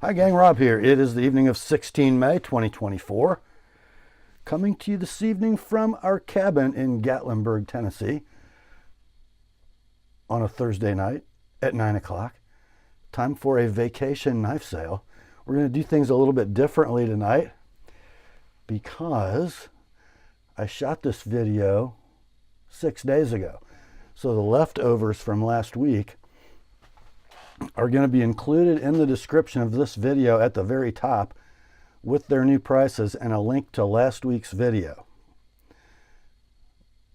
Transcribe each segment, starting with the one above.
Hi gang, Rob here. It is the evening of 16 May 2024. Coming to you this evening from our cabin in Gatlinburg, Tennessee on a Thursday night at 9 o'clock. Time for a vacation knife sale. We're going to do things a little bit differently tonight because I shot this video 6 days ago. So the leftovers from last week are going to be included in the description of this video at the very top with their new prices and a link to last week's video.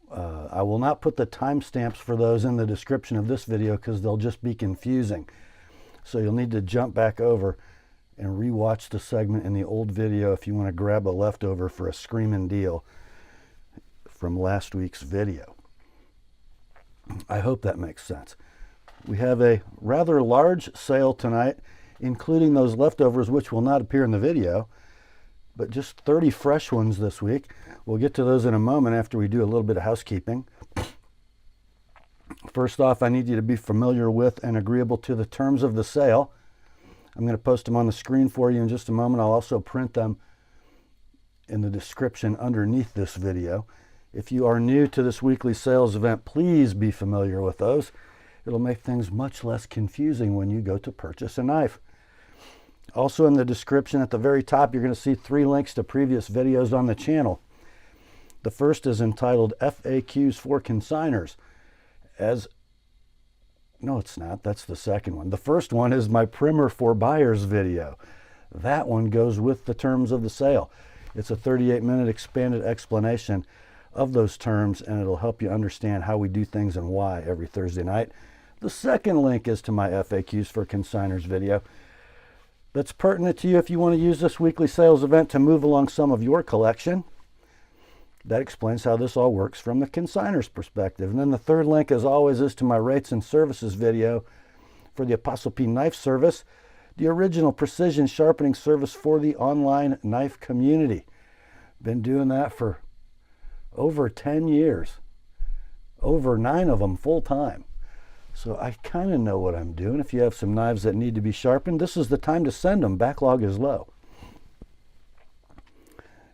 I will not put the timestamps for those in the description of this video because they'll just be confusing. So you'll need to jump back over and rewatch the segment in the old video if you want to grab a leftover for a screaming deal from last week's video. I hope that makes sense. We have a rather large sale tonight, including those leftovers, which will not appear in the video, but just 30 fresh ones this week. We'll get to those in a moment after we do a little bit of housekeeping. First off, I need you to be familiar with and agreeable to the terms of the sale. I'm going to post them on the screen for you in just a moment. I'll also print them in the description underneath this video. If you are new to this weekly sales event, please be familiar with those. It'll make things much less confusing when you go to purchase a knife. Also in the description at the very top, you're going to see 3 links to previous videos on the channel. The first is entitled FAQs for Consignors. No, it's not. That's the second one. The first one is my primer for buyers video. That one goes with the terms of the sale. It's a 38-minute expanded explanation of those terms, and it'll help you understand how we do things and why every Thursday night. The second link is to my FAQs for Consignors video. That's pertinent to you if you want to use this weekly sales event to move along some of your collection. That explains how this all works from the consignor's perspective. And then the third link, as always, is to my rates and services video for the TheApostleP Knife Service, the original precision sharpening service for the online knife community. Been doing that for over 10 years, over 9 of them full time. So I kind of know what I'm doing. If you have some knives that need to be sharpened, this is the time to send them. Backlog is low.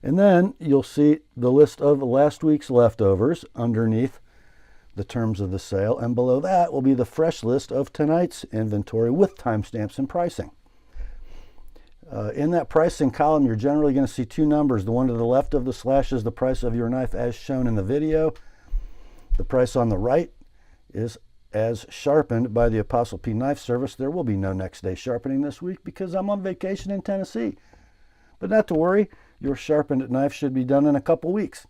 And then you'll see the list of last week's leftovers underneath the terms of the sale. And below that will be the fresh list of tonight's inventory with timestamps and pricing. In that pricing column, you're generally going to see 2 numbers. The one to the left of the slash is the price of your knife as shown in the video. The price on the right is as sharpened by the TheApostleP Knife Service. There will be no next day sharpening this week because I'm on vacation in Tennessee. But not to worry, your sharpened knife should be done in a couple weeks.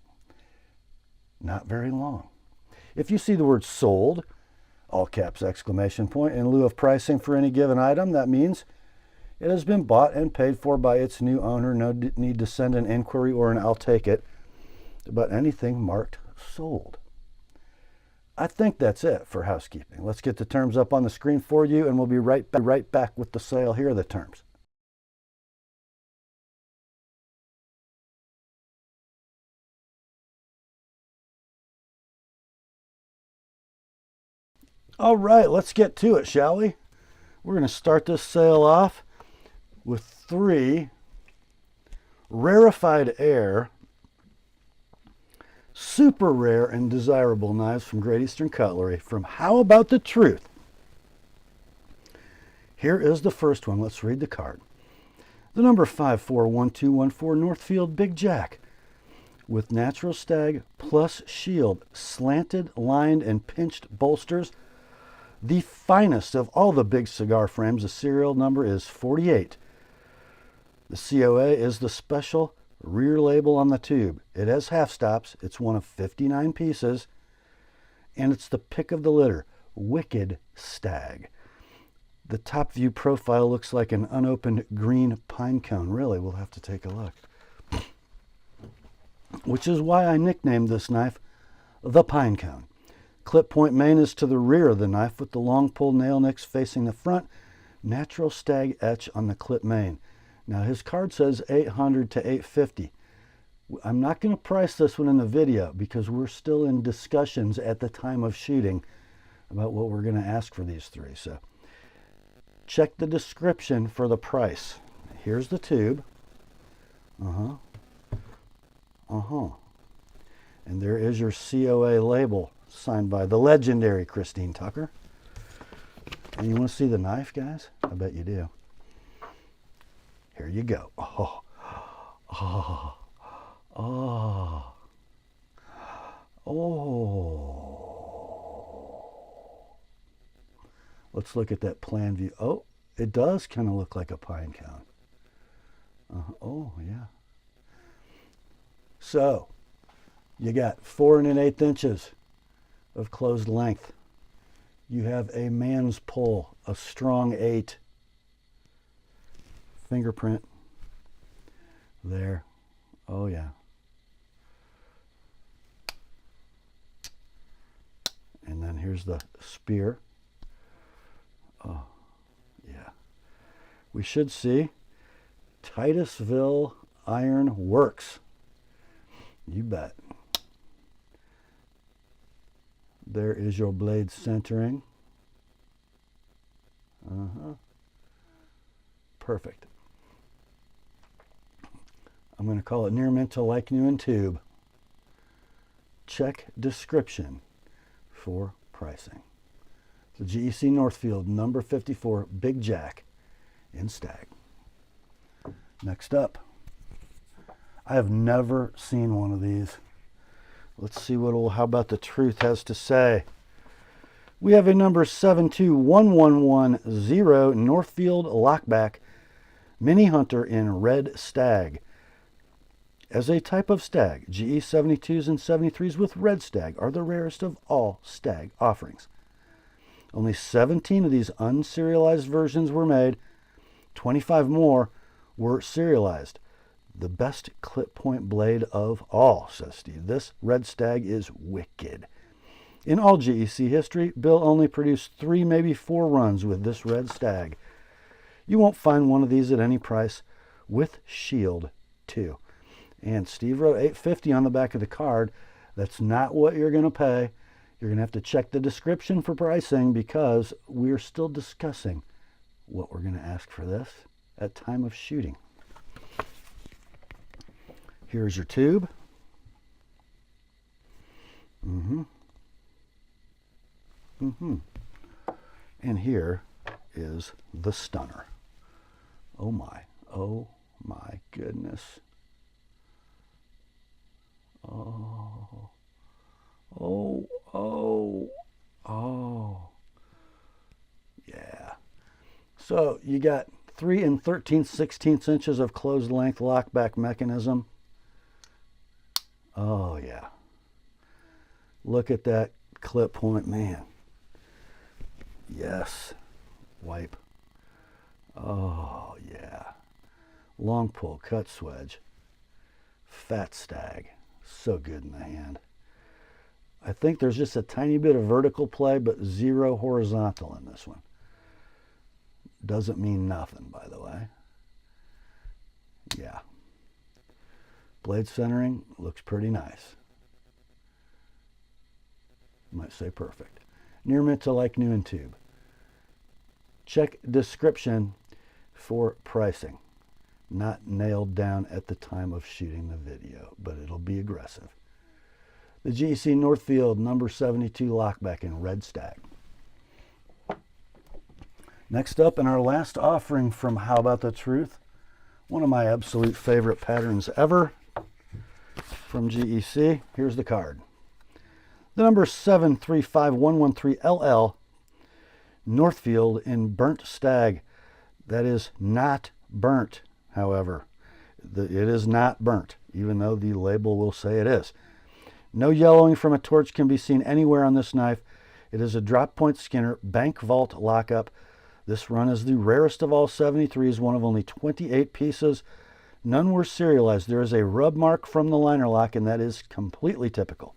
Not very long. If you see the word sold, all caps exclamation point, in lieu of pricing for any given item, that means it has been bought and paid for by its new owner. No need to send an inquiry or an I'll take it about anything marked sold. I think that's it for housekeeping. Let's get the terms up on the screen for you, and we'll be right back with the sale. Here are the terms. All right, let's get to it, shall we? We're going to start this sale off with 3 rarefied air, super rare and desirable knives from Great Eastern Cutlery from How About the Truth. Here is the first one. Let's read the card. The number 541214 Northfield Big Jack with natural stag plus shield, slanted, lined, and pinched bolsters. The finest of all the big cigar frames. The serial number is 48. The COA is the special rear label on the tube. It has half stops. It's one of 59 pieces, and it's the pick of the litter. Wicked Stag. The top view profile looks like an unopened green pine cone. Really, we'll have to take a look. Which is why I nicknamed this knife the Pine Cone. Clip point main is to the rear of the knife with the long pull nail nicks facing the front. Natural stag etch on the clip main. Now his card says $800 to $850. I'm not going to price this one in the video because we're still in discussions at the time of shooting about what we're going to ask for these 3. So Check the description for the price. Here's the tube. And there is your COA label signed by the legendary Christine Tucker. And you want to see the knife, guys? I bet you do. Here you go. Let's look at that plan view. Oh, it does kind of look like a pine cone. Oh, yeah. So, you got 4 1/8 inches of closed length. You have a man's pull, a strong 8. Fingerprint. There. Oh, yeah. And then here's the spear. Oh, yeah. We should see Titusville Iron Works. You bet. There is your blade centering. Perfect. I'm going to call it near mint to like new in tube. Check description for pricing. The GEC Northfield number 54 Big Jack in Stag. Next up, I have never seen one of these. Let's see how about the truth has to say. We have a number 721110 Northfield Lockback Mini Hunter in Red Stag. As a type of stag, GE 72s and 73s with red stag are the rarest of all stag offerings. Only 17 of these unserialized versions were made. 25 more were serialized. The best clip point blade of all, says Steve. This red stag is wicked. In all GEC history, Bill only produced 3, maybe 4 runs with this red stag. You won't find one of these at any price, with shield too. And Steve wrote $850 on the back of the card. That's not what you're going to pay. You're going to have to check the description for pricing because we're still discussing what we're going to ask for this at time of shooting. Here's your tube. And here is the stunner. Oh my goodness. Yeah. So you got 3 13/16 inches of closed length lockback mechanism. Oh yeah. Look at that clip point, man. Yes. Wipe. Oh yeah. Long pull, cut swedge. Fat stag. So good in the hand. I think there's just a tiny bit of vertical play, but 0 horizontal in this one. Doesn't mean nothing, by the way. Yeah. Blade centering looks pretty nice. Might say perfect. Near mint to like new in tube. Check description for pricing. Not nailed down at the time of shooting the video, but it'll be aggressive. The GEC Northfield number 72 Lockback in Red Stag. Next up, in our last offering from How About the Truth, one of my absolute favorite patterns ever from GEC. Here's the card. The number 735113LL Northfield in Burnt Stag. That is not burnt, however. It is not burnt, even though the label will say it is. No yellowing from a torch can be seen anywhere on this knife. It is a drop point skinner, bank vault lockup. This run is the rarest of all 73s, one of only 28 pieces. None were serialized. There is a rub mark from the liner lock, and that is completely typical.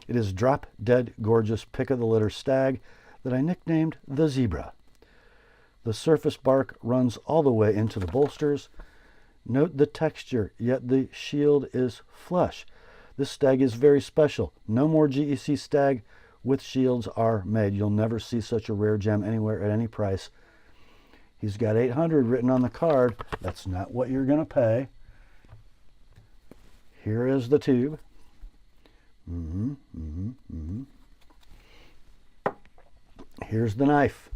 It is drop dead gorgeous pick of the litter stag that I nicknamed the Zebra. The surface bark runs all the way into the bolsters. Note the texture, yet the shield is flush. This stag is very special. No more GEC stag with shields are made. You'll never see such a rare gem anywhere at any price. He's got 800 written on the card. That's not what you're going to pay. Here is the tube. Here's the knife.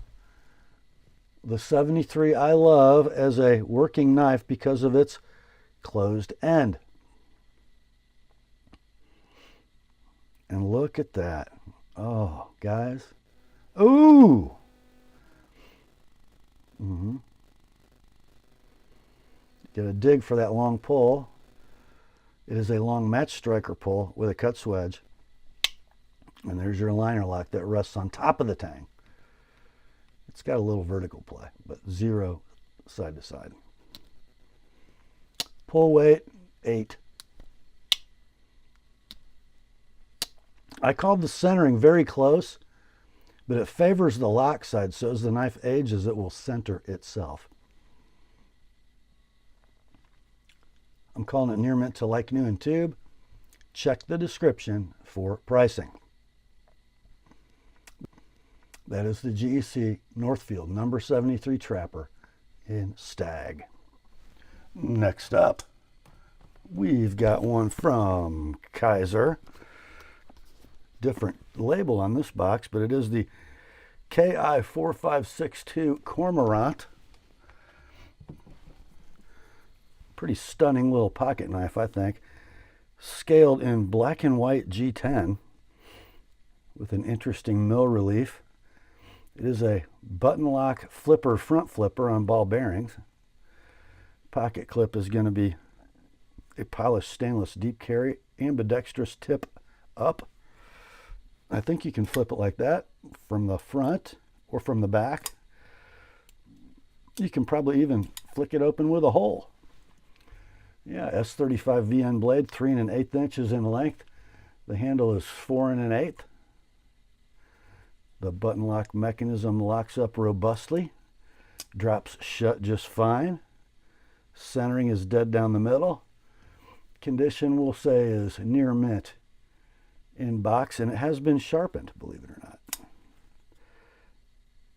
The 73 I love as a working knife because of its closed end. And look at that. Oh, guys. Ooh! Get a dig for that long pull. It is a long match striker pull with a cut swedge. And there's your liner lock that rests on top of the tang. It's got a little vertical play, but 0 side to side. Pull weight, 8. I called the centering very close, but it favors the lock side, so as the knife ages, it will center itself. I'm calling it near mint to like new in tube. Check the description for pricing. That is the GEC Northfield number 73 Trapper in Stag. Next up, we've got one from Kizer. Different label on this box, but it is the KI4562 Cormorant. Pretty stunning little pocket knife, I think. Scaled in black and white G10 with an interesting mill relief. It is a button lock flipper, front flipper on ball bearings. Pocket clip is going to be a polished stainless deep carry, ambidextrous tip up. I think you can flip it like that from the front or from the back. You can probably even flick it open with a hole. Yeah, S35 VN blade, 3 1/8 inches in length. The handle is 4 1/8. The button lock mechanism locks up robustly, drops shut just fine. Centering is dead down the middle. Condition we'll say is near mint in box, and it has been sharpened, believe it or not.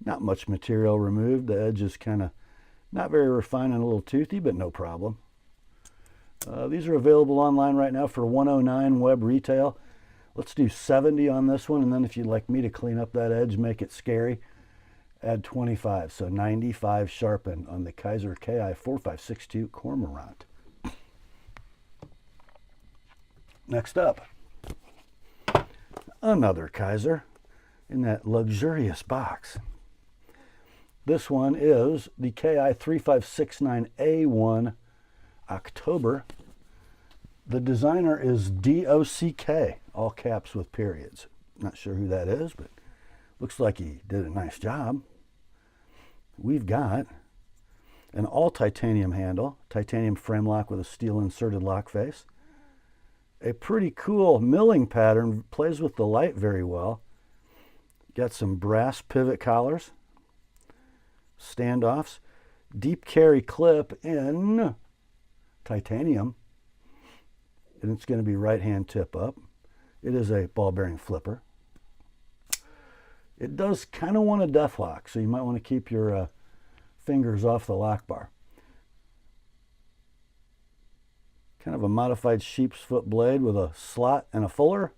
Not much material removed. The edge is kind of not very refined and a little toothy, but no problem. These are available online right now for $109 web retail. Let's do 70 on this one, and then if you'd like me to clean up that edge, make it scary, add 25. So 95 sharpened on the Kizer KI4562 Cormorant. Next up, another Kizer in that luxurious box. This one is the KI3569A1 October. The designer is DOCK, all caps with periods. Not sure who that is, but looks like he did a nice job. We've got an all titanium handle, titanium frame lock with a steel inserted lock face. A pretty cool milling pattern, plays with the light very well. Got some brass pivot collars, standoffs, deep carry clip in titanium, and it's going to be right hand tip up. It is a ball bearing flipper. It does kind of want a death lock, so you might want to keep your fingers off the lock bar. Kind of a modified sheep's foot blade with a slot and a fuller.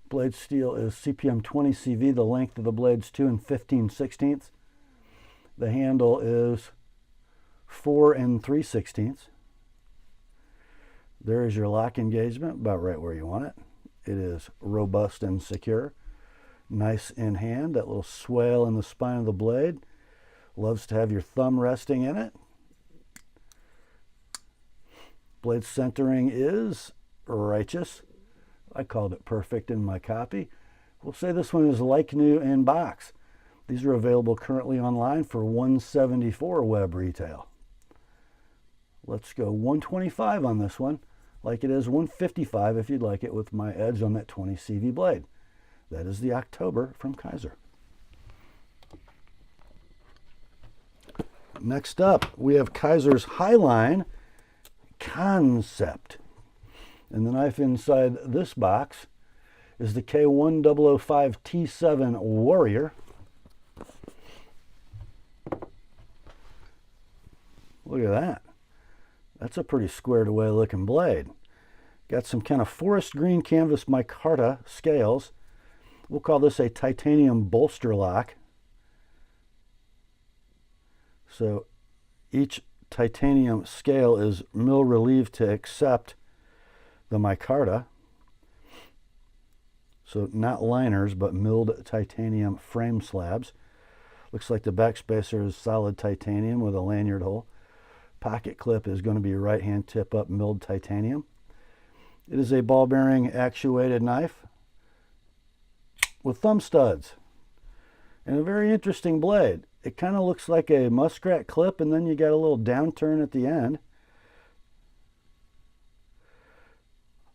Blade steel is CPM 20 CV. The length of the blade's 2 15/16. The handle is 4 3/16. There is your lock engagement, about right where you want it. It is robust and secure. Nice in hand. That little swale in the spine of the blade. Loves to have your thumb resting in it. Blade centering is righteous. I called it perfect in my copy. We'll say this one is like new in box. These are available currently online for $174 web retail. Let's go $125 on this one, like it is $155 if you'd like it with my edge on that 20 CV blade. That is the October from Kizer. Next up, we have Kizer's Highline Kansept. And the knife inside this box is the K1005 T7 Warrior. Look at that. That's a pretty squared away looking blade. Got some kind of forest green canvas micarta scales. We'll call this a titanium bolster lock. So each titanium scale is mill relieved to accept the micarta. So not liners, but milled titanium frame slabs. Looks like the back spacer is solid titanium with a lanyard hole. Pocket clip is going to be right hand tip up milled titanium. It is a ball bearing actuated knife with thumb studs and a very interesting blade. It kind of looks like a muskrat clip, and then you got a little downturn at the end.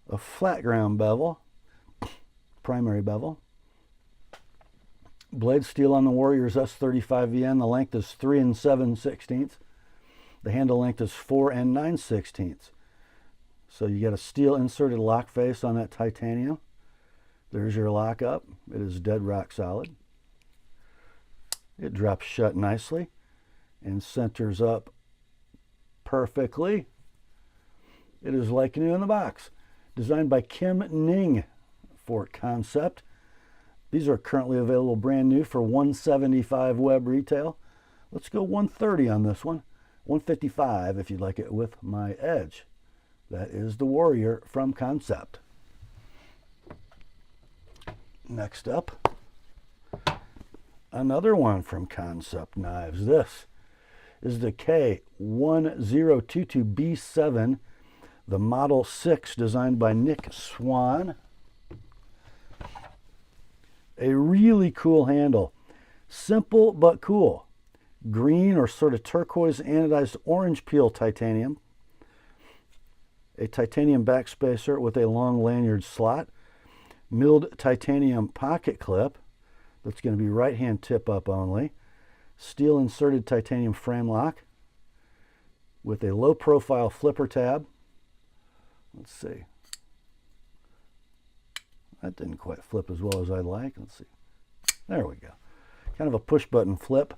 A flat ground bevel, primary bevel. Blade steel on the Warriors S35VN. The length is 3 7/16. The handle length is 4 9/16. So you got a steel inserted lock face on that titanium. There's your lockup. It is dead rock solid. It drops shut nicely and centers up perfectly. It is like new in the box. Designed by Kim Ning for Kansept. These are currently available brand new for $175 web retail. Let's go $130 on this one. $155 if you'd like it with my edge. That is the Warrior from Kansept. Next up, another one from Concept Knives. This is the K1022B7, the Model 6, designed by Nick Swan. A really cool handle. Simple but cool. Green or sort of turquoise anodized orange peel titanium. A titanium backspacer with a long lanyard slot. Milled titanium pocket clip. That's going to be right hand tip up only. Steel inserted titanium frame lock with a low profile flipper tab. Let's see. That didn't quite flip as well as I'd like. Let's see. There we go. Kind of a push button flip.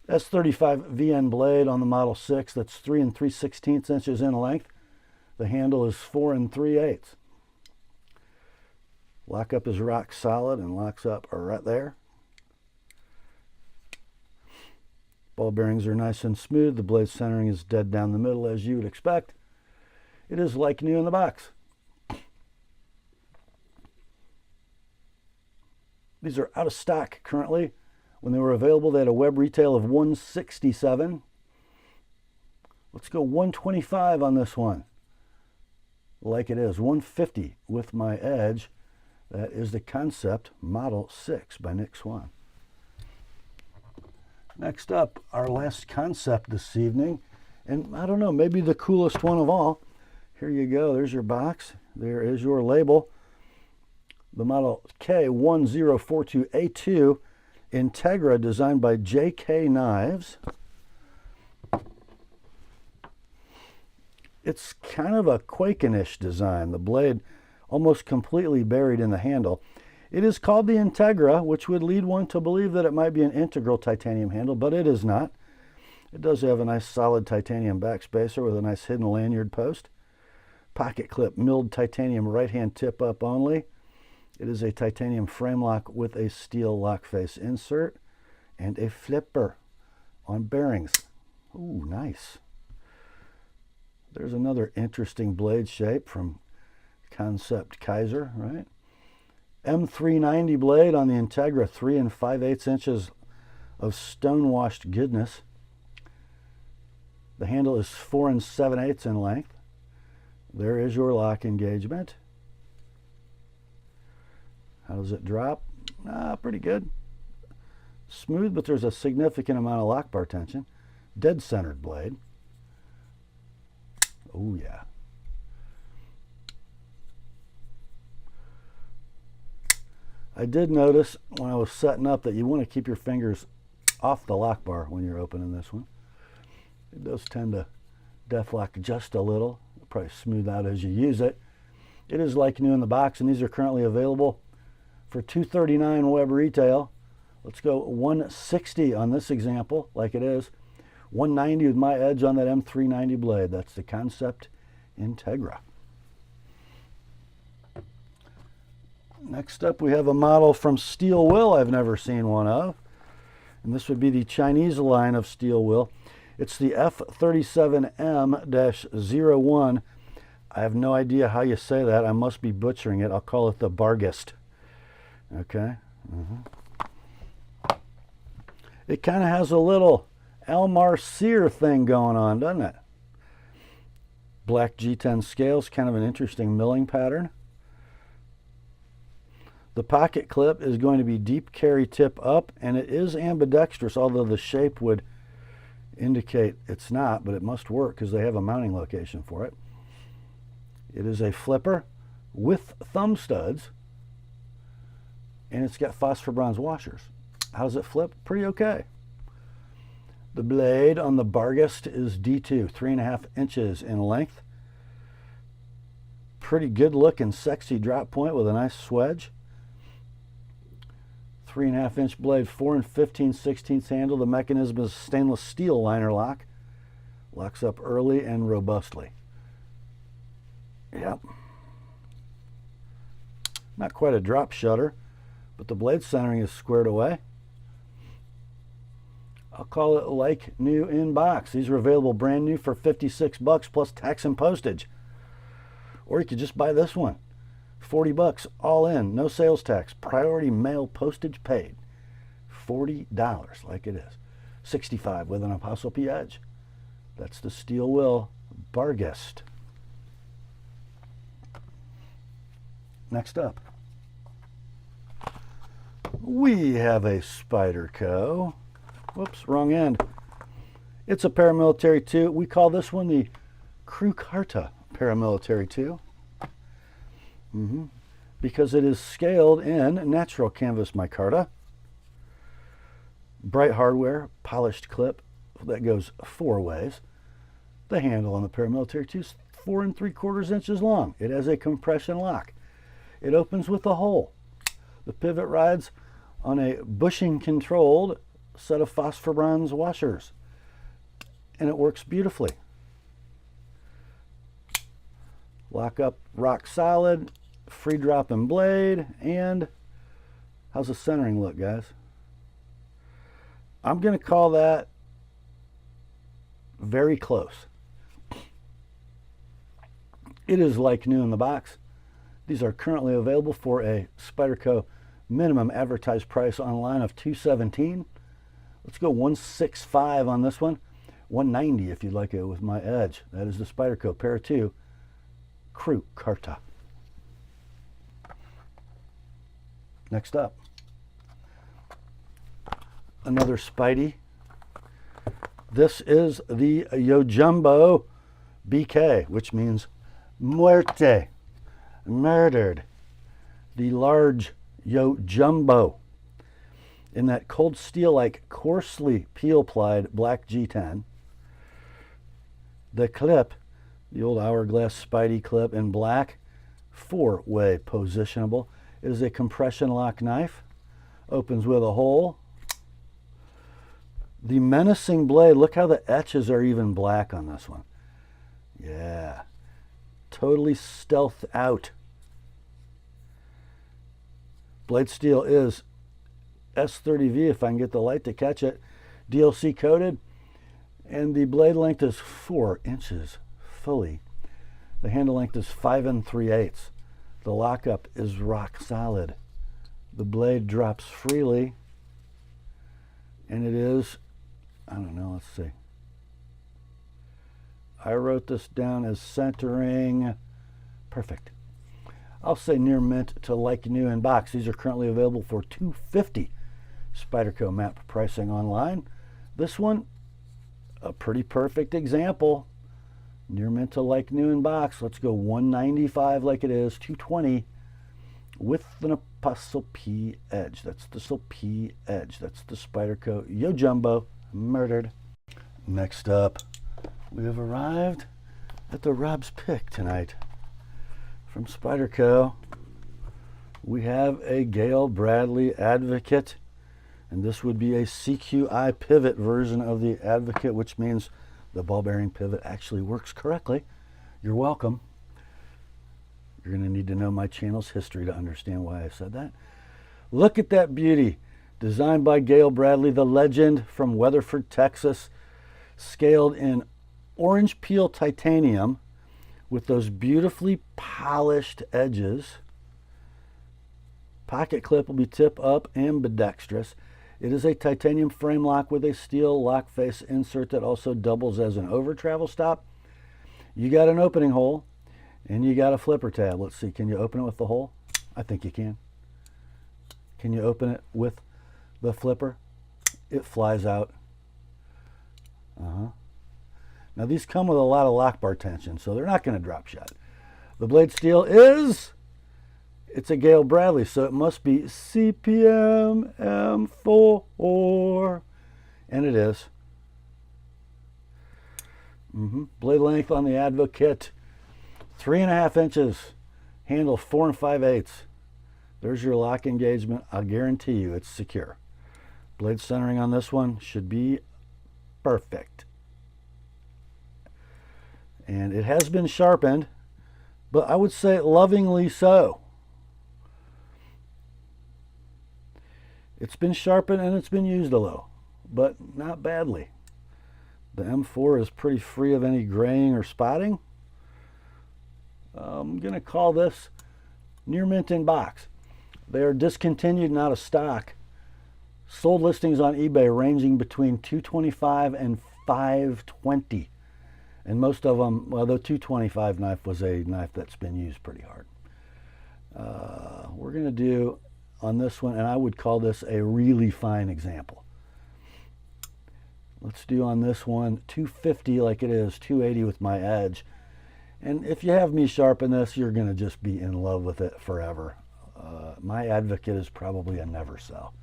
S35VN blade on the Model 6. That's 3 3/16 inches in length. The handle is 4 3/8. Lockup is rock solid and locks up right there. Ball bearings are nice and smooth. The blade centering is dead down the middle as you would expect. It is like new in the box. These are out of stock currently. When they were available, they had a web retail of $167. Let's go $125 on this one. Like it is, $150 with my edge. That is the Kansept Model 6 by Nick Swan. Next up, our last Kansept this evening, and I don't know, maybe the coolest one of all. Here you go, there's your box. There is your label. The Model K1042A2 Integra, designed by JK Knives. It's kind of a Quaken-ish design. The blade almost completely buried in the handle. It is called the Integra, which would lead one to believe that it might be an integral titanium handle, but it is not. It does have a nice solid titanium backspacer with a nice hidden lanyard post. Pocket clip, milled titanium right-hand tip up only. It is a titanium frame lock with a steel lock face insert and a flipper on bearings. Ooh, nice. There's another interesting blade shape from Concept Kizer, right? M390 blade on the Integra, 3 5/8 inches of stone-washed goodness. The handle is 4 7/8 in length. There is your lock engagement. How does it drop? Pretty good. Smooth, but there's a significant amount of lock bar tension. Dead centered blade. Oh yeah. I did notice when I was setting up that you want to keep your fingers off the lock bar when you're opening this one. It does tend to def lock just a little. It'll probably smooth out as you use it. It is like new in the box, and these are currently available for $239 web retail. Let's go $160 on this example, like it is. $190 with my edge on that M390 blade. That's the Kansept Integra. Next up, we have a model from Steel Will I've never seen one of. And this would be the Chinese line of Steel Will. It's the F37M-01. I have no idea how you say that. I must be butchering it. I'll call it the Barghest. Okay. It kind of has a little Elmar Sear thing going on, doesn't it? Black G10 scales, kind of an interesting milling pattern. The pocket clip is going to be deep carry tip up, and it is ambidextrous, although the shape would indicate it's not, but it must work because they have a mounting location for it. It is a flipper with thumb studs, and it's got phosphor bronze washers. How's it flip? Pretty okay. The blade on the Barghest is D2, 3.5 inches in length. Pretty good looking, sexy drop point with a nice swedge. 3.5 inch blade, 4 15/16 handle. The mechanism is stainless steel liner lock. Locks up early and robustly. Yep. Not quite a drop shutter, but the blade centering is squared away. I'll call it like new in box. These are available brand new for $56 plus tax and postage. Or you could just buy this one. $40 all in, no sales tax, priority mail postage paid. $40 like it is. $65 with an Apostle P edge. That's the Steel Will Barghest. Next up, we have a Spyderco. Whoops, wrong end. It's a paramilitary 2. We call this one the CruCarta paramilitary 2. Because it is scaled in natural canvas micarta. Bright hardware, polished clip that goes 4 ways. The handle on the paramilitary 2 is 4 3/4 inches long. It has a compression lock. It opens with a hole. The pivot rides on a bushing controlled set of phosphor bronze washers, and it works beautifully. Lock up rock solid, free dropping blade, and how's the centering look, guys? I'm going to call that very close. It is like new in the box. These are currently available for a Spyderco minimum advertised price online of $217. Let's go $165 on this one. $190 if you'd like it with my edge. That is the Spyderco Pair 2 CruCarta. Next up, another Spidey. This is the Yojumbo BK, which means muerte, murdered. The large Yojumbo in that cold steel like coarsely peel plied black G10. The clip, the old hourglass Spidey clip in black, 4-way positionable. It is a compression lock knife. Opens with a hole. The menacing blade, look how the etches are even black on this one. Yeah. Totally stealthed out. Blade steel is S30V, if I can get the light to catch it. DLC coated. And the blade length is 4 inches fully. The handle length is 5 3/8. The lockup is rock solid. The blade drops freely. And it is, I don't know, let's see. I wrote this down as centering perfect. I'll say near mint to like new in box. These are currently available for $250. Spyderco map pricing online. This one, a pretty perfect example. Near mint to like new in box. Let's go $195 like it is, $220 with an Apostle P edge. That's the P edge. That's the Spyderco Yojumbo murdered. Next up, we have arrived at the Rob's Pick tonight. From Spyderco, we have a Gayle Bradley Advocate And this would be a CQI pivot version of the Advocate, which means the ball bearing pivot actually works correctly. You're welcome. You're going to need to know my channel's history to understand why I said that. Look at that beauty. Designed by Gayle Bradley, the legend from Weatherford, Texas. Scaled in orange peel titanium with those beautifully polished edges. Pocket clip will be tip up ambidextrous. It is a titanium frame lock with a steel lock face insert that also doubles as an over travel stop. You got an opening hole and you got a flipper tab. Let's see, can you open it with the hole? I think you can. Can you open it with the flipper? It flies out. Now these come with a lot of lock bar tension, so they're not going to drop shut. The blade steel is, it's a Gayle Bradley, so it must be CPM M4, and it is. Blade length on the Advocate, 3.5 inches. Handle 4 5/8. There's your lock engagement. I'll guarantee you it's secure. Blade centering on this one should be perfect. And it has been sharpened, but I would say lovingly so. It's been sharpened and it's been used a little, but not badly. The M4 is pretty free of any graying or spotting. I'm going to call this near mint in box. They are discontinued and out of stock. Sold listings on eBay ranging between $225 and $520. And most of them, well, the $225 knife was a knife that's been used pretty hard. We're going to do on this one, and I would call this a really fine example. Let's do on this one $250 like it is, $280 with my edge. And if you have me sharpen this, you're going to just be in love with it forever. My Advocate is probably a never sell.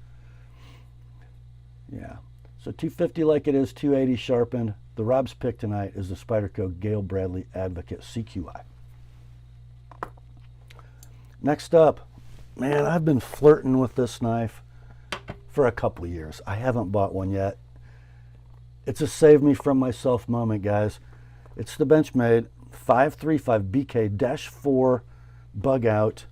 Yeah. So $250 like it is, $280 sharpened. The Rob's pick tonight is the Spyderco Gayle Bradley Advocate CQI. Next up, man, I've been flirting with this knife for a couple of years. I haven't bought one yet. It's a save me from myself moment, guys. It's the Benchmade 535 BK-4 Bugout.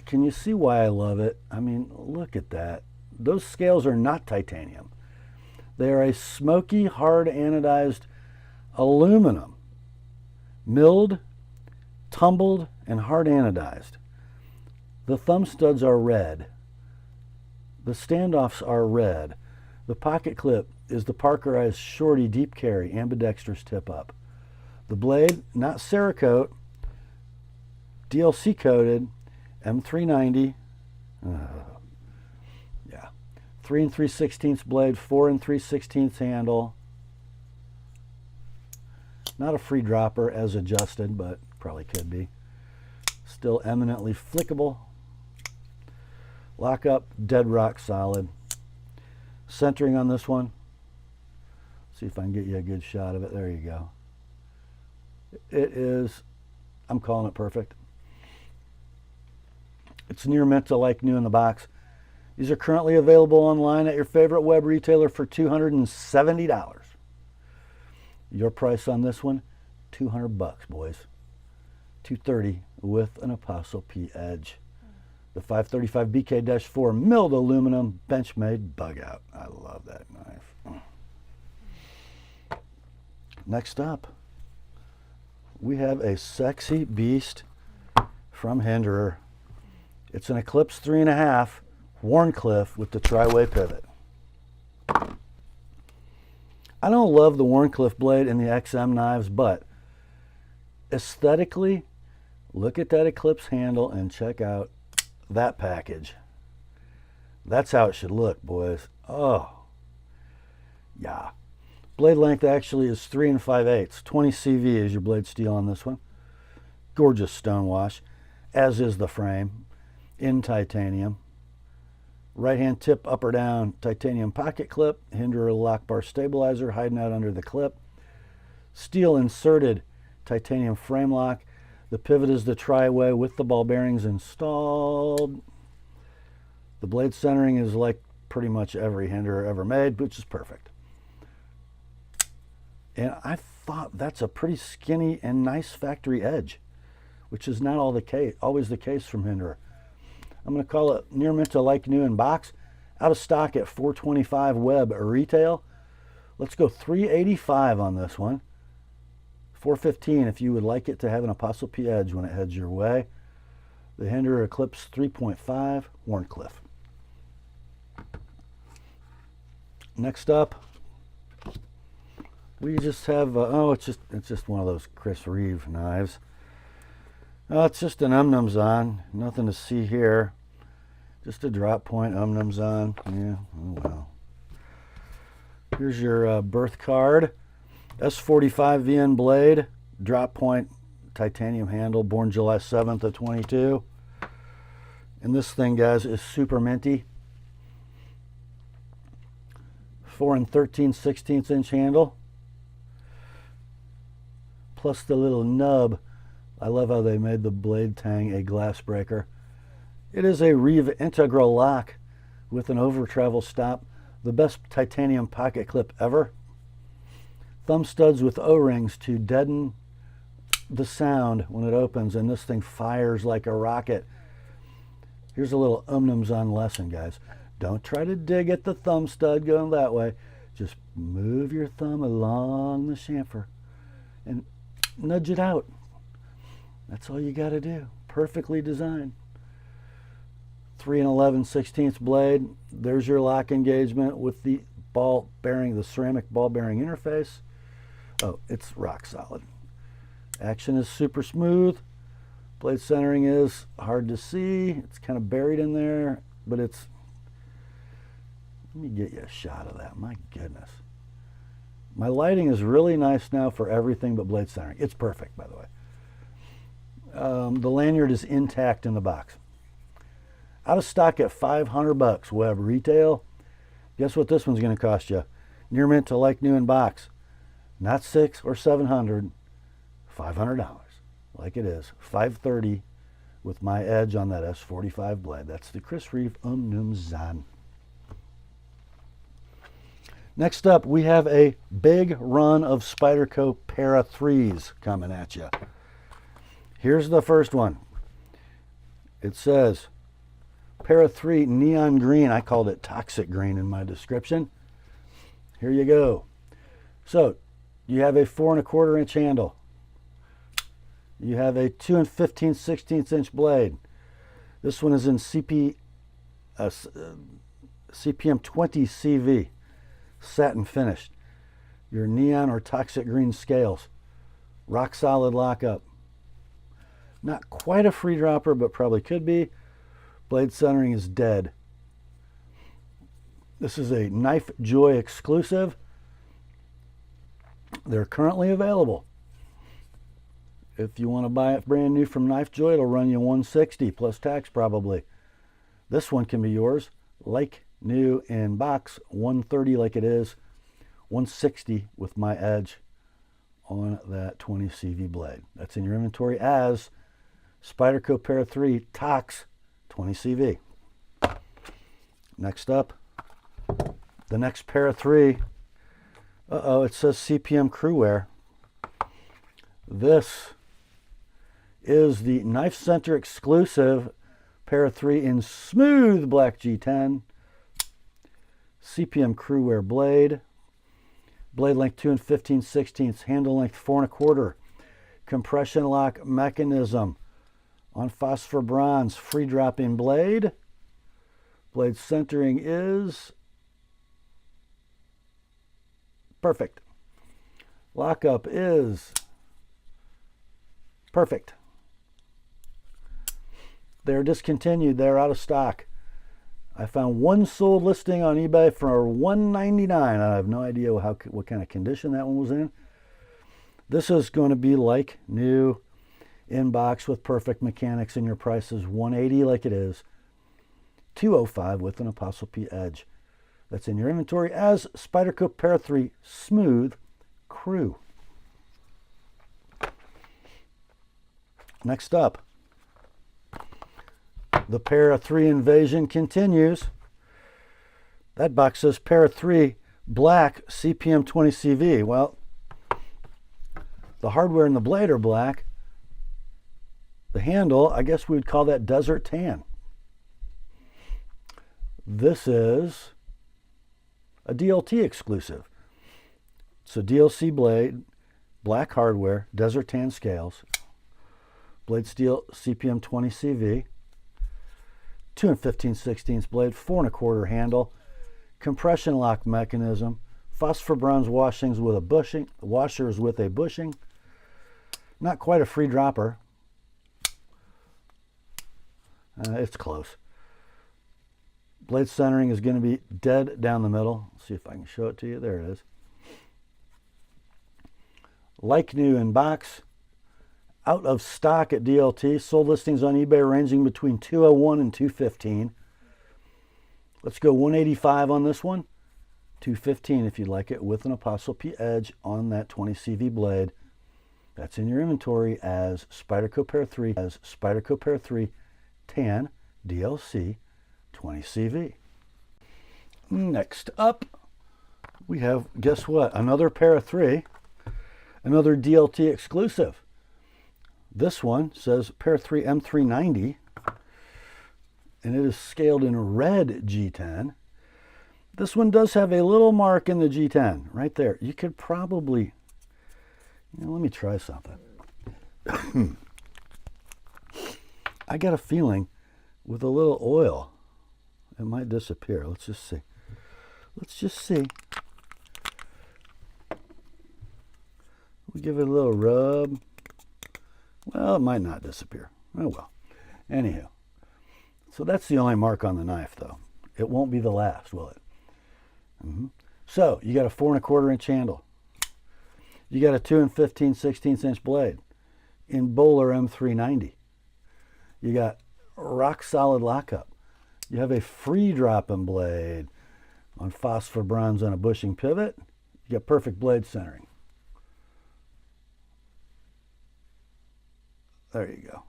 Can you see why I love it? I mean, look at that. Those scales are not titanium. They are a smoky, hard anodized aluminum, milled, tumbled, and hard anodized. The thumb studs are red. The standoffs are red. The pocket clip is the Parkerized Shorty deep carry ambidextrous tip up. The blade, not Cerakote, DLC coated, M390. Yeah, 3 3/16 blade, 4 3/16 handle. Not a free dropper as adjusted, but probably could be. Still eminently flickable. Lock up, dead rock solid. Centering on this one. See if I can get you a good shot of it. There you go. It is, I'm calling it perfect. It's near mint to like new in the box. These are currently available online at your favorite web retailer for $270. Your price on this one, $200, boys. $230 with an Apostle P edge. The 535 BK-4 milled aluminum Benchmade Bugout. I love that knife. Next up, we have a sexy beast from Hinderer. It's an Eklipse 3.5 Wharncliffe with the tri-way pivot. I don't love the Wharncliffe blade in the XM knives, but aesthetically, look at that Eklipse handle and check out that package. That's how it should look, boys. Oh, yeah. Blade length actually is 3 5/8. 20 CV is your blade steel on this one. Gorgeous stonewash, as is the frame, in titanium. Right hand tip up or down titanium pocket clip. Hinderer lock bar stabilizer hiding out under the clip. Steel inserted titanium frame lock. The pivot is the tri-way with the ball bearings installed. The blade centering is like pretty much every Hinderer ever made, which is perfect. And I thought that's a pretty skinny and nice factory edge, which is not always the case from Hinderer. I'm going to call it near mint to like new in box. Out of stock at $425 web retail. Let's go $385 on this one. $415 if you would like it to have an ApostleP edge when it heads your way. The Hinderer Eklipse 3.5 Wharncliffe. Next up, we just have it's just one of those Chris Reeve knives. It's just an Umnumzaan. Nothing to see here. Just a drop point Umnumzaan. Yeah, oh well. Here's your birth card. S45 VN blade, drop point, titanium handle, born July 7th of 22. And this thing, guys, is super minty. 4 13/16 inch handle. Plus the little nub. I love how they made the blade tang a glass breaker. It is a Reeve Integra lock with an over travel stop. The best titanium pocket clip ever. Thumb studs with O-rings to deaden the sound when it opens, and this thing fires like a rocket. Here's a little Umnumzaan lesson, guys. Don't try to dig at the thumb stud going that way. Just move your thumb along the chamfer and nudge it out. That's all you got to do. Perfectly designed. 3 11/16 blade. There's your lock engagement with the ball bearing, the ceramic ball bearing interface. Oh, it's rock solid. Action is super smooth. Blade centering is hard to see. It's kind of buried in there, but it's... Let me get you a shot of that. My goodness. My lighting is really nice now for everything but blade centering. It's perfect, by the way. The lanyard is intact in the box. Out of stock at $500 web retail. Guess what this one's going to cost you? Near mint to like new in box. Not $600 or $700, $500, like it is. $530 with my edge on that S45 blade. That's the Chris Reeve Umnumzaan. Next up, we have a big run of Spyderco Para 3s coming at you. Here's the first one. It says Para 3 neon green. I called it toxic green in my description. Here you go. So you have a 4 1/4 inch handle. You have a 2 15/16 inch blade. This one is in CPM 20 CV, satin finished. Your neon or toxic green scales. Rock solid lockup. Not quite a free dropper, but probably could be. Blade centering is dead. This is a Knife Joy exclusive. They're currently available. If you want to buy it brand new from Knife Joy, it'll run you $160 plus tax probably. This one can be yours, like new in box, $130 like it is, $160 with my edge on that 20 CV blade. That's in your inventory as Spyderco Para 3 Tox 20 CV. Next up, the next Para 3. It says CPM Crewwear. This is the Knife Center exclusive Para 3 in smooth black G10. CPM Crewwear blade. Blade length 2 15/16. Handle length 4 1/4. Compression lock mechanism. On phosphor bronze, free dropping blade. Blade centering is perfect. Lockup is perfect. They're discontinued. They're out of stock. I found one sold listing on eBay for $199. I have no idea what kind of condition that one was in. This is going to be like new in box with perfect mechanics, and your price is $180 like it is. $205 with an ApostleP edge. That's in your inventory as Spyderco Para 3 Smooth Crew. The Para 3 invasion continues. That box says Para 3 black CPM 20 CV. Well, the hardware and the blade are black. The handle, I guess we would call that desert tan. This is a DLT exclusive. It's a DLC blade, black hardware, desert tan scales, blade steel CPM 20 CV, 2 15/16 blade, 4 1/4 handle, compression lock mechanism, phosphor bronze washings with a bushing, washers with a bushing, not quite a free dropper. It's close. Blade centering is going to be dead down the middle. Let's see if I can show it to you. There it is. Like new in box. Out of stock at DLT. Sold listings on eBay ranging between $201 and $215. Let's go $185 on this one. $215 if you'd like it, with an ApostleP edge on that 20 CV blade. That's in your inventory as Spyderco Para 3, tan DLC 20 CV. Next up, we have, guess what? Another Para 3, another DLT exclusive. This one says Para 3 M390, and it is scaled in red G10. This one does have a little mark in the G10 right there. You could probably, let me try something. I got a feeling with a little oil, it might disappear. Let's just see. Let's just see. We give it a little rub. Well, it might not disappear. Oh well. Anyhow. So that's the only mark on the knife, though. It won't be the last, will it? So you got a 4 1/4 inch handle. You got a 2 15/16 inch blade in Bowler M390. You got rock solid lockup. You have a free dropping blade on phosphor bronze on a bushing pivot. You got perfect blade centering. There you go.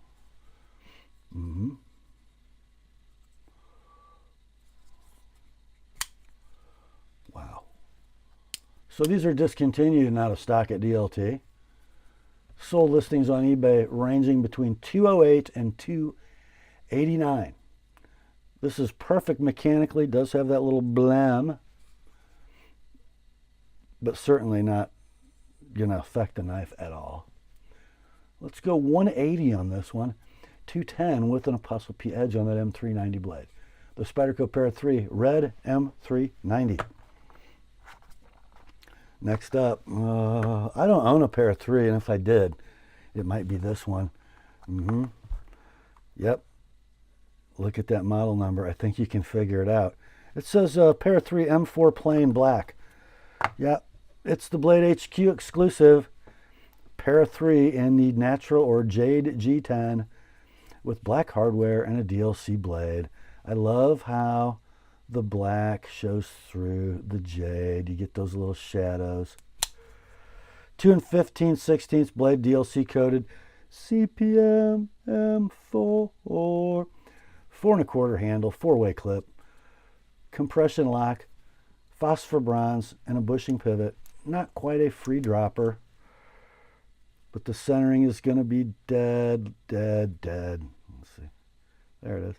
Wow. So these are discontinued and out of stock at DLT. Sold listings on eBay ranging between $208 and $289. This is perfect mechanically, does have that little blam, but certainly not going to affect the knife at all. Let's go 180 on this one, 210 with an ApostleP edge on that M390 blade. The Spyderco Para 3 red M390. Next up, I don't own a Para 3, and if I did, it might be this one. Yep. Look at that model number. I think you can figure it out. It says Para 3 M4 plain black. Yep. It's the Blade HQ exclusive Para 3 in the natural or Jade G10 with black hardware and a DLC blade. I love how the black shows through the Jade. You get those little shadows. 2 15/16 blade DLC coated CPM M4. 4 1/4 handle, 4-way clip, compression lock, phosphor bronze, and a bushing pivot. Not quite a free dropper, but the centering is going to be dead. Let's see. There it is.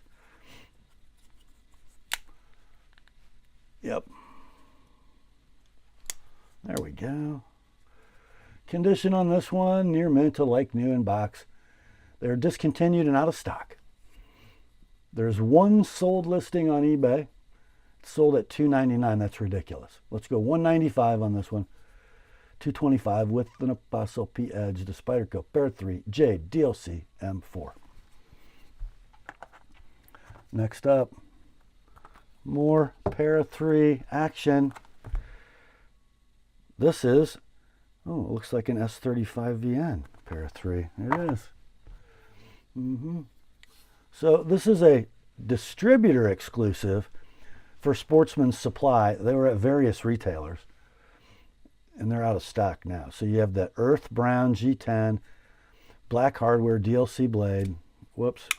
Yep. There we go. Condition on this one, near mint to like new in box. They're discontinued and out of stock. There's one sold listing on eBay. It's sold at $299. That's ridiculous. Let's go $195 on this one. $225 with an ApostleP edge. The Spyderco Para 3 Jade DLC M4. Next up, more Para 3 action. This is, it looks like an S35VN Para 3. There it is. So this is a distributor exclusive for Sportsman's Supply. They were at various retailers, and they're out of stock now. So you have that earth brown G10, black hardware DLC blade. Whoops.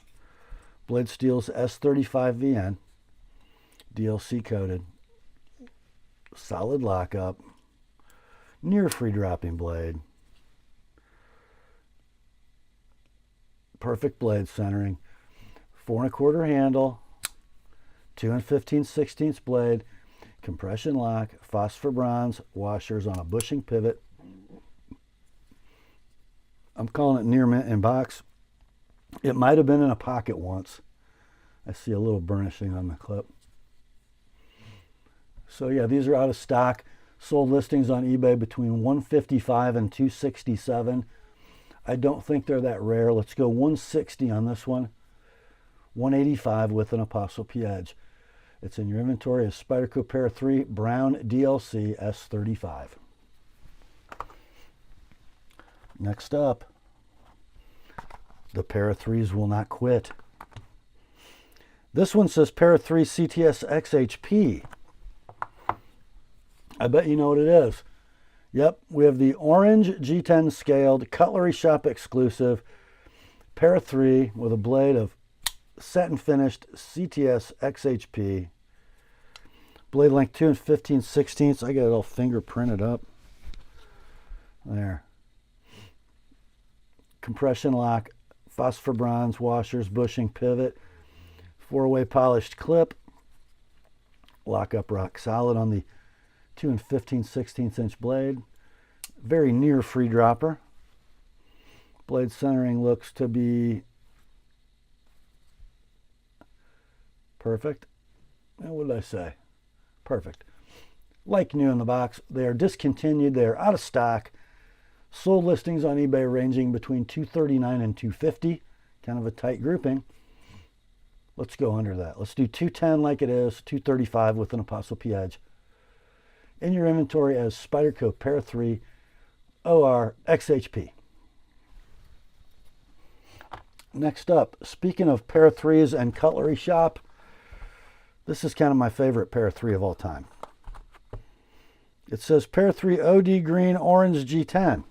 Blade steel's S35VN, DLC coated, solid lockup, near free dropping blade, perfect blade centering, 4 1/4 handle, 2 15/16 blade, compression lock, phosphor bronze washers on a bushing pivot. I'm calling it near mint in box. It might have been in a pocket once. I see a little burnishing on the clip. So yeah, these are out of stock. Sold listings on eBay between $155 and $267. I don't think they're that rare. Let's go $160 on this one. $185 with an ApostleP edge. It's in your inventory as Spyderco Pair 3 Brown DLC S35. Next up, the Pair of 3s will not quit. This one says Pair of 3 CTS XHP. I bet you know what it is. Yep, we have the orange G10 scaled cutlery shop exclusive Pair of 3 with a blade of satin finished CTS XHP. Blade length 2 15/16. I got it all fingerprinted up. There. Compression lock, phosphor bronze washers, bushing pivot, 4-way polished clip, lock up rock solid on the 2 15/16 blade. Very near free dropper. Blade centering looks to be perfect. And what did I say? Perfect. Like new in the box. They are discontinued. They are out of stock. Sold listings on eBay ranging between $239 and $250. Kind of a tight grouping. Let's go under that. Let's do $210 like it is, $235 with an ApostleP edge. In your inventory as Spyderco Pair 3 OR XHP. Next up, speaking of Pair 3s and cutlery shop, this is kind of my favorite Pair 3 of all time. It says Pair 3 OD Green Orange G10.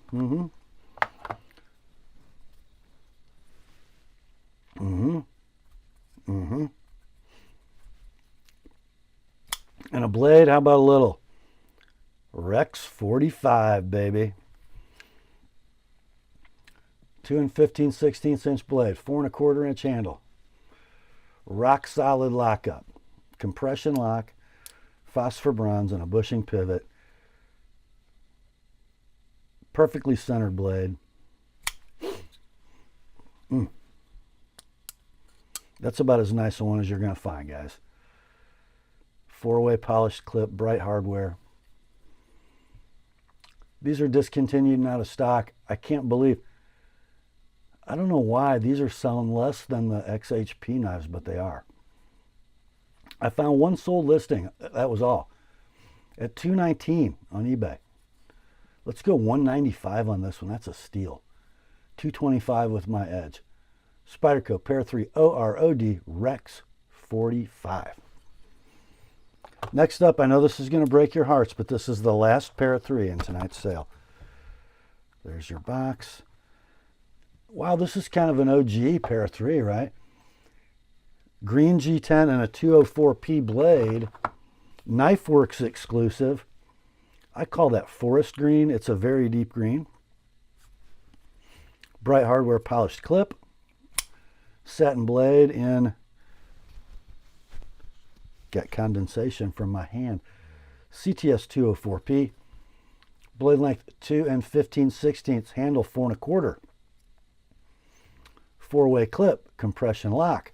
And a blade, how about a little Rex 45, baby. 2 15/16 blade, 4 1/4 handle. Rock solid lockup. Compression lock, phosphor bronze, and a bushing pivot. Perfectly centered blade. That's about as nice a one as you're going to find, guys. 4-way polished clip, bright hardware. These are discontinued and out of stock. I can't believe. I don't know why these are selling less than the XHP knives, but they are. I found one sold listing. That was all. At $219 on eBay. Let's go $195 on this one. That's a steal. $225 with my edge. Spyderco Pair 3 OROD Rex 45. Next up, I know this is going to break your hearts, but this is the last Pair 3 in tonight's sale. There's your box. Wow, this is kind of an OG Pair 3, right? Green G10 and a 204P blade. KnifeWorks exclusive. I call that forest green. It's a very deep green. Bright hardware polished clip. Satin blade in, got condensation from my hand, CTS 204P. Blade length 2 15/16. Handle 4 1/4. 4-way clip, compression lock.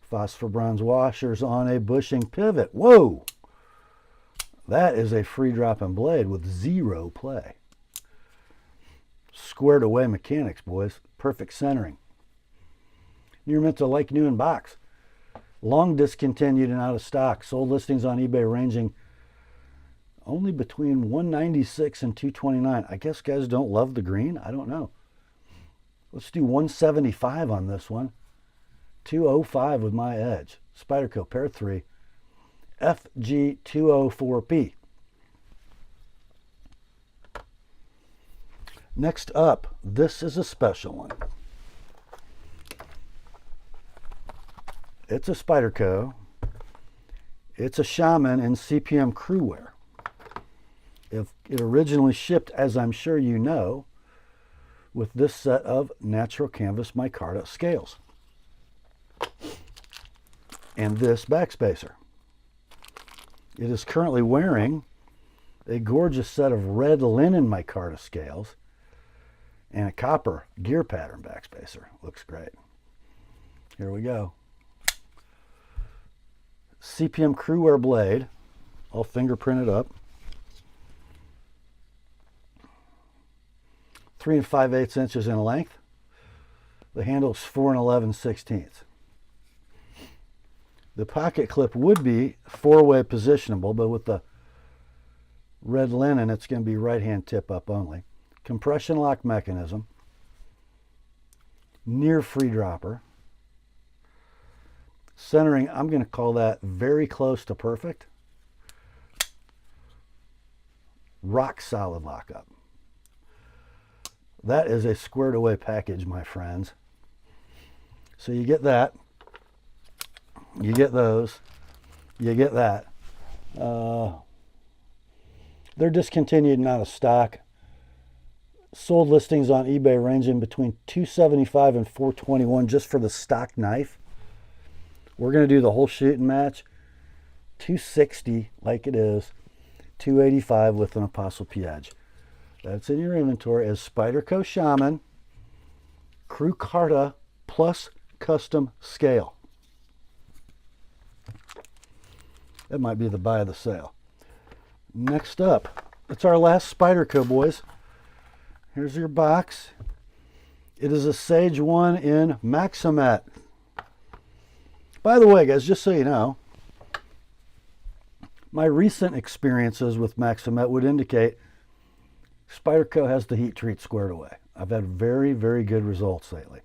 Phosphor bronze washers on a bushing pivot. Whoa! That is a free dropping blade with zero play. Squared away mechanics, boys. Perfect centering. You're meant to like new in box. Long discontinued and out of stock. Sold listings on eBay ranging only between $196 and $229. I guess guys don't love the green. I don't know. Let's do $175 on this one. $205 with my edge. Spyderco Pair 3 FG204P. Next up, this is a special one. It's a Spyderco. It's a Shamanm and CPM Crewwear. If it originally shipped, as I'm sure you know, with this set of natural canvas micarta scales and this backspacer. It is currently wearing a gorgeous set of red linen micarta scales and a copper gear pattern backspacer. Looks great. Here we go. CPM Crewwear blade, all fingerprinted up. 3 5/8 inches in length. The handle is 4 11/16. The pocket clip would be 4-way positionable, but with the red linen, it's going to be right-hand tip up only. Compression lock mechanism. Near free dropper. Centering, I'm going to call that very close to perfect. Rock solid lockup. That is a squared away package, my friends. So you get that. You get those. You get that. They're discontinued and out of stock. Sold listings on eBay ranging between $275 and $421 just for the stock knife. We're going to do the whole shoot and match. $260 like it is. $285 with an ApostleP edge. That's in your inventory as Spyderco Shamanm, CruCarta plus custom scale. That might be the buy of the sale. Next up, it's our last Spyderco, boys. Here's your box. It is a Sage 1 in Maxamet. By the way, guys, just so you know, my recent experiences with Maxamet would indicate Spyderco has the heat treat squared away. I've had very, very good results lately.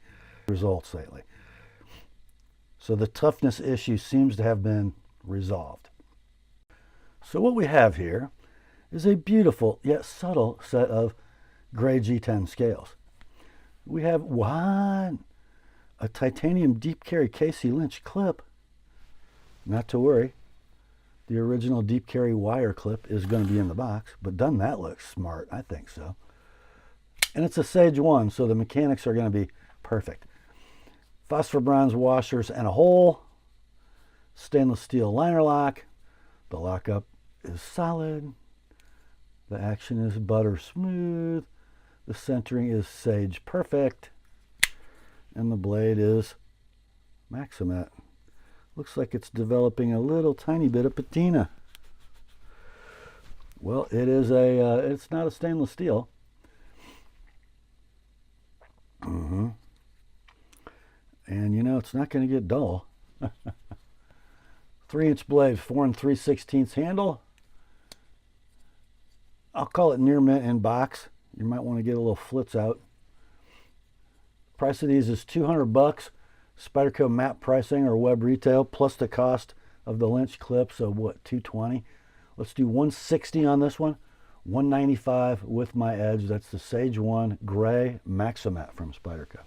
So the toughness issue seems to have been resolved. So what we have here is a beautiful yet subtle set of gray G10 scales. We have a titanium deep carry Casey Lynch clip. Not to worry, the original deep carry wire clip is going to be in the box, but doesn't that look smart? I think so. And it's a Sage 1, so the mechanics are going to be perfect. Phosphor bronze washers and a hole. Stainless steel liner lock. The lockup is solid. The action is butter smooth. The centering is Sage perfect. And the blade is Maxamet. Looks like it's developing a little tiny bit of patina. Well, it is it's not a stainless steel. And you know, it's not going to get dull. 3-inch blade, 4 3/16 handle. I'll call it near mint in box. You might want to get a little flitz out. Price of these is $200. Spyderco map pricing or web retail plus the cost of the Lynch clip, so what, $220? Let's do $160 on this one. $195 with my edge. That's the Sage 1 Gray Maxamet from Spyderco.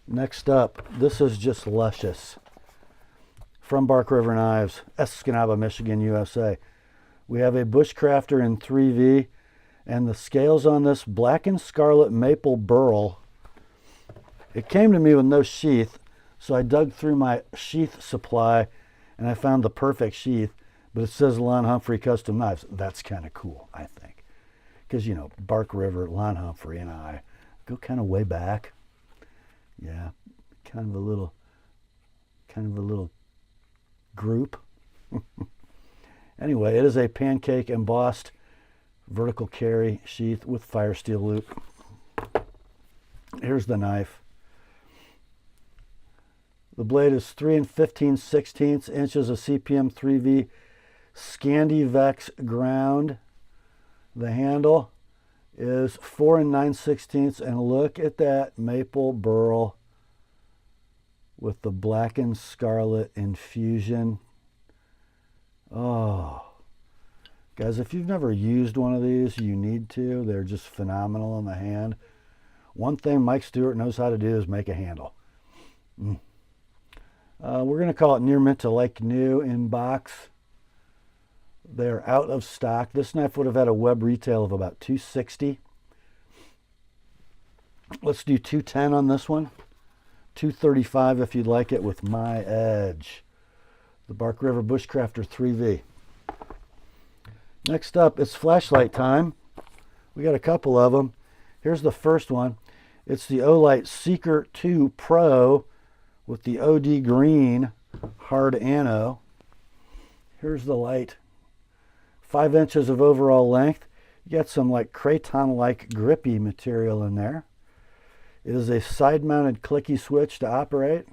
Next up, this is just luscious. From Bark River Knives, Escanaba, Michigan, USA. We have a Bushcrafter in 3V, and the scales on this black and scarlet maple burl. It came to me with no sheath, so I dug through my sheath supply and I found the perfect sheath, but it says Lon Humphrey Custom Knives. That's kind of cool, I think. Because, you know, Bark River, Lon Humphrey and I go kind of way back. Yeah, kind of a little group. Anyway, it is a pancake embossed vertical carry sheath with fire steel loop. Here's the knife. The blade is 3 15/16 inches of CPM 3V Scandi Vex ground. The handle is 4 9/16, and look at that maple burl with the black and scarlet infusion. Oh, guys, if you've never used one of these, you need to. They're just phenomenal in the hand. One thing Mike Stewart knows how to do is make a handle. We're going to call it near mint to like new in box. They're out of stock. This knife would have had a web retail of about $260. Let's do $210 on this one. $235 if you'd like it with my edge. The Bark River Bushcrafter 3V. Next up, it's flashlight time. We got a couple of them. Here's the first one. It's the Olight Seeker 2 Pro with the OD green hard anno. Here's the light. 5 inches of overall length. You got some like craton-like grippy material in there. It is a side-mounted clicky switch to operate.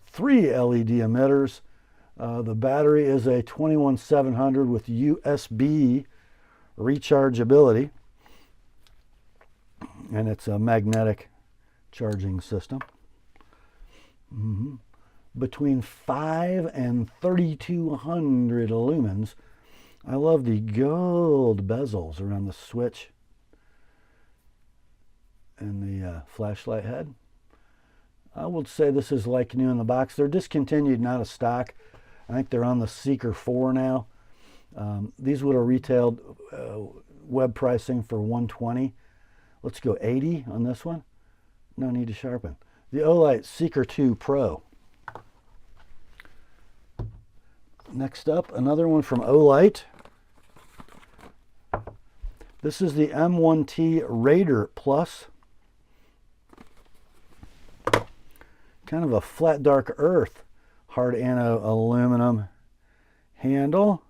Three LED emitters. The battery is a 21700 with USB rechargeability, and it's a magnetic charging system. Between 5 and 3200 lumens. I love the gold bezels around the switch and the flashlight head. I would say this is like new in the box. They're discontinued, not a stock. I think they're on the Seeker 4 now. These would have retailed web pricing for $120. Let's go $80 on this one. No need to sharpen. The Olight Seeker 2 Pro. Next up, another one from Olight. This is the M1T Raider Plus. Kind of a flat dark earth hard anno aluminum handle.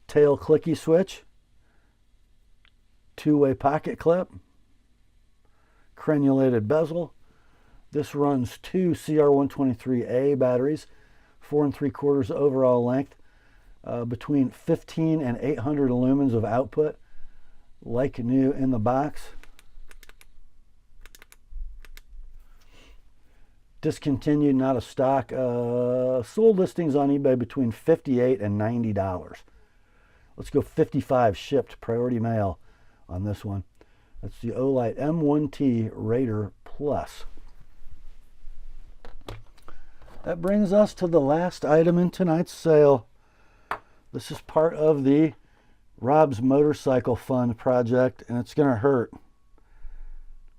Tail clicky switch. Two-way pocket clip. Crenulated bezel. This runs two CR123A batteries. 4 3/4 overall length. Between 15 and 800 lumens of output, like new in the box. Discontinued, not a stock. Sold listings on eBay between $58 and $90. Let's go $55 shipped, priority mail on this one. That's the Olight M1T Raider Plus. That brings us to the last item in tonight's sale. This is part of the Rob's Motorcycle Fund project, and it's going to hurt.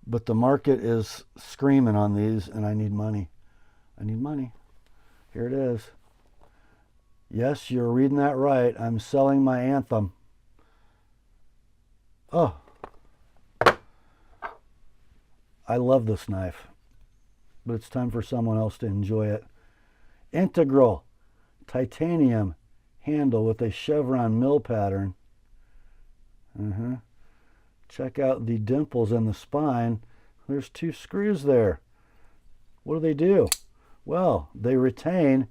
But the market is screaming on these, and I need money. I need money. Here it is. Yes, you're reading that right. I'm selling my Anthem. Oh. I love this knife, but it's time for someone else to enjoy it. Integral titanium handle with a chevron mill pattern. Check out the dimples in the spine. There's 2 screws there. What do? Well, they retain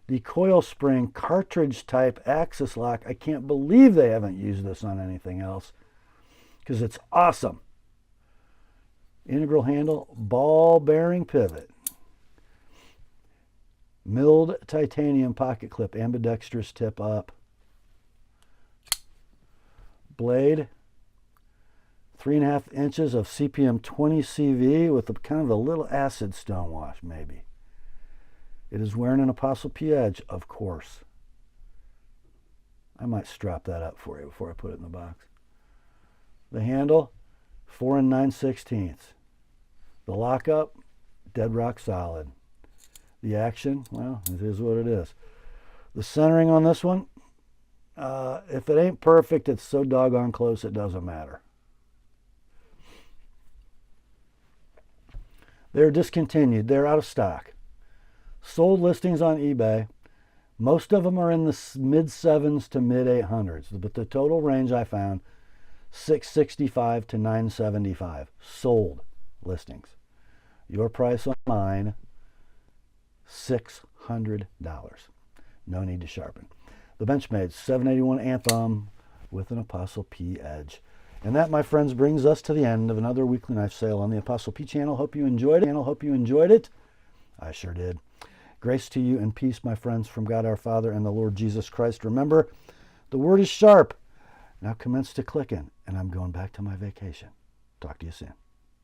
the coil spring cartridge type axis lock. I can't believe they haven't used this on anything else because it's awesome. Integral handle, ball bearing pivot. Milled titanium pocket clip, ambidextrous tip up. Blade, 3.5 inches of CPM 20 CV with a kind of a little acid stone wash, maybe. It is wearing an ApostleP edge, of course. I might strap that up for you before I put it in the box. The handle, 4 9/16. The lockup, dead rock solid. The action, well, it is what it is. The centering on this one, if it ain't perfect, it's so doggone close it doesn't matter. They're discontinued. They're out of stock. Sold listings on eBay. Most of them are in the mid-7s to mid-800s, but the total range I found, $665 to $975. Sold listings. Your price on mine, $600. No need to sharpen. The Benchmade 781 Anthem with an ApostleP edge. And that, my friends, brings us to the end of another weekly knife sale on the ApostleP channel. Hope you enjoyed it. I sure did. Grace to you and peace, my friends, from God our Father and the Lord Jesus Christ. Remember, the word is sharp. Now commence to clicking, and I'm going back to my vacation. Talk to you soon.